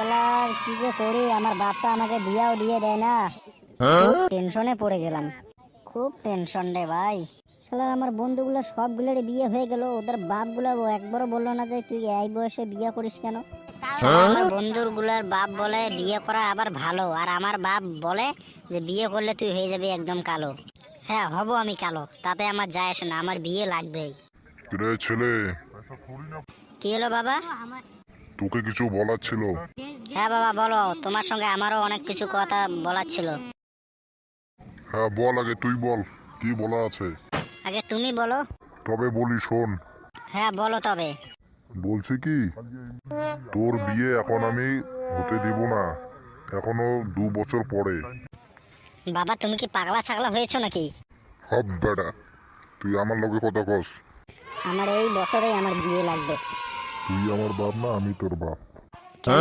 শালার কি যে করি, আমার বাপটা আমাকে বিয়াও দিয়ে দেয় না। খুব টেনশনে পড়ে গেলাম, খুব টেনশন রে ভাই। শালার আমার বন্ধুগুলো সবগুলোর বিয়ে হয়ে গেল, ওদের বাপগুলো একবারও বললো না যে তুই এই বয়সে বিয়ে করিস কেন। আমার বন্ধুর গুলার বাপ বলে বিয়ে করা আবার ভালো, আর আমার বাপ বলে যে বিয়ে করলে তুই হয়ে যাবি একদম কালো। হ্যাঁ হব আমি কালো, তাতে আমার যায় আসে না, আমার বিয়ে লাগবেই। রে ছেলে, কি হলো বাবা? তোকে কিছু বলার ছিল। হ্যাঁ বাবা বলো, তোমার সঙ্গে আমারও অনেক কিছু কথা বলার ছিল। হ্যাঁ বল, আগে তুই বল কি বলার আছে। আগে তুমি বলো। তবে বলি শোন। হ্যাঁ বলো তবে। বলছি কি, তোর বিয়ে এখন আমি হতে দিব না, এখনো 2 বছর পরে। বাবা তুমি কি পাগলা ছাগলা হয়েছো নাকি? হব বেটা, তুই আমার লগে কথা কস। আমার এই বছরেই আমার বিয়ে লাগবে। তুই আমার বাপ না, আমি তোর বাপ। কেন